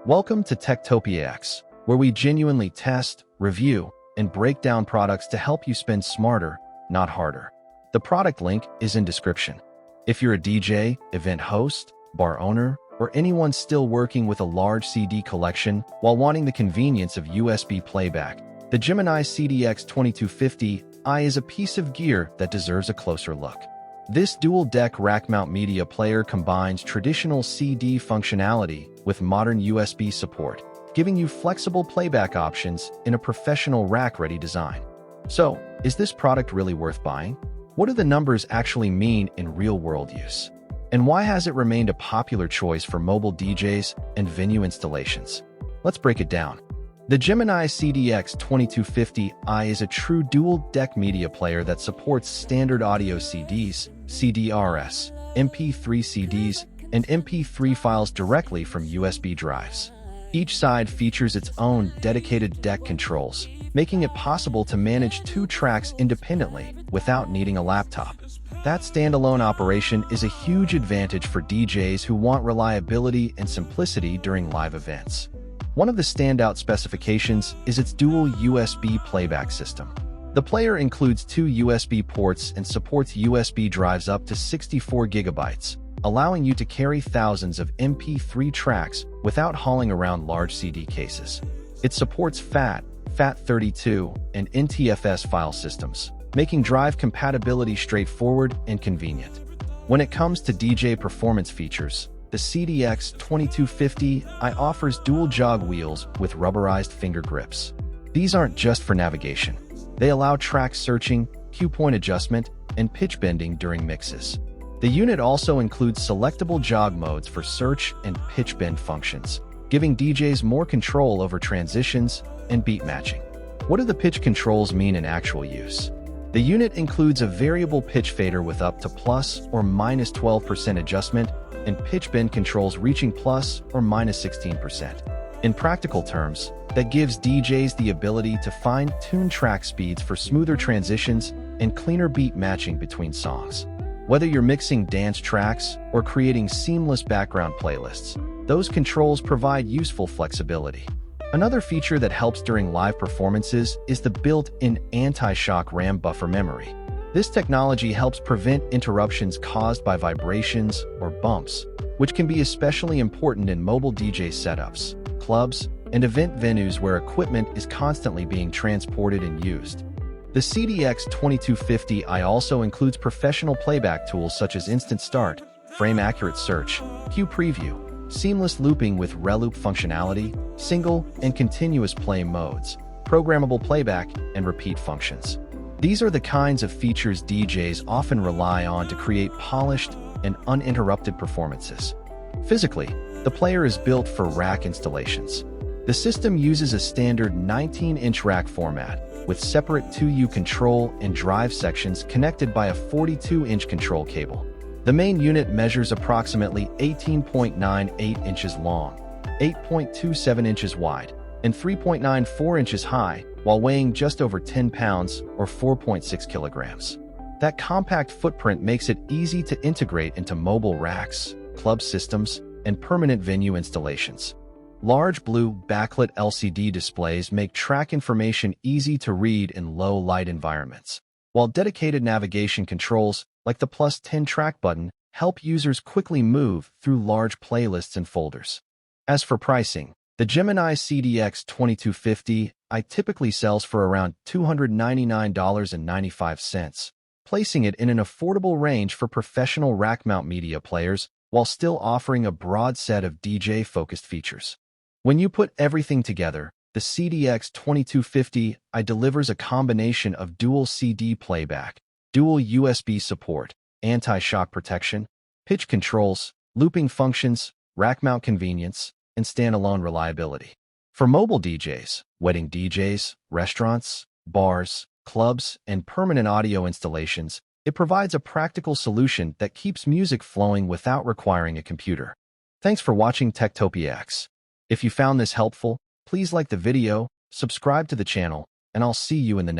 Welcome to Techtopia X, where we genuinely test, review, and break down products to help you spend smarter, not harder. The product link is in description. If you're a DJ, event host, bar owner, or anyone still working with a large CD collection while wanting the convenience of USB playback, the Gemini CDX-2250i is a piece of gear that deserves a closer look. This dual-deck rack-mount media player combines traditional CD functionality with modern USB support, giving you flexible playback options in a professional rack-ready design. So, is this product really worth buying? What do the numbers actually mean in real-world use? And why has it remained a popular choice for mobile DJs and venue installations? Let's break it down. The Gemini CDX-2250i is a true dual-deck media player that supports standard audio CDs, CDRs, MP3 CDs, and MP3 files directly from USB drives. Each side features its own dedicated deck controls, making it possible to manage two tracks independently without needing a laptop. That standalone operation is a huge advantage for DJs who want reliability and simplicity during live events. One of the standout specifications is its dual USB playback system. The player includes two USB ports and supports USB drives up to 64 gigabytes, allowing you to carry thousands of MP3 tracks without hauling around large CD cases. It supports FAT, FAT32, and NTFS file systems, making drive compatibility straightforward and convenient. When it comes to DJ performance features, the CDX-2250i offers dual jog wheels with rubberized finger grips. These aren't just for navigation. They allow track searching, cue point adjustment, and pitch bending during mixes. The unit also includes selectable jog modes for search and pitch bend functions, giving DJs more control over transitions and beat matching. What do the pitch controls mean in actual use? The unit includes a variable pitch fader with up to plus or minus 12% adjustment and pitch bend controls reaching plus or minus 16%. In practical terms, that gives DJs the ability to fine-tune track speeds for smoother transitions and cleaner beat matching between songs. Whether you're mixing dance tracks or creating seamless background playlists, those controls provide useful flexibility. Another feature that helps during live performances is the built-in anti-shock RAM buffer memory. This technology helps prevent interruptions caused by vibrations or bumps, which can be especially important in mobile DJ setups, clubs, and event venues where equipment is constantly being transported and used. The CDX-2250i also includes professional playback tools such as Instant Start, Frame-Accurate Search, Cue Preview, seamless looping with reloop functionality, single and continuous play modes, programmable playback, and repeat functions. These are the kinds of features DJs often rely on to create polished and uninterrupted performances. Physically, the player is built for rack installations. The system uses a standard 19-inch rack format, with separate 2U control and drive sections connected by a 42-inch control cable. The main unit measures approximately 18.98 inches long, 8.27 inches wide, and 3.94 inches high, while weighing just over 10 pounds or 4.6 kilograms. That compact footprint makes it easy to integrate into mobile racks, club systems, and permanent venue installations. Large blue backlit LCD displays make track information easy to read in low-light environments, while dedicated navigation controls, like the +10 track button, help users quickly move through large playlists and folders. As for pricing, the Gemini CDX-2250i typically sells for around $299.95, placing it in an affordable range for professional rack-mount media players while still offering a broad set of DJ-focused features. When you put everything together, the CDX-2250i delivers a combination of dual CD playback, dual USB support, anti-shock protection, pitch controls, looping functions, rack-mount convenience, and standalone reliability. For mobile DJs, wedding DJs, restaurants, bars, clubs, and permanent audio installations, it provides a practical solution that keeps music flowing without requiring a computer. Thanks for watching Techtopia X. If you found this helpful, please like the video, subscribe to the channel, and I'll see you in the next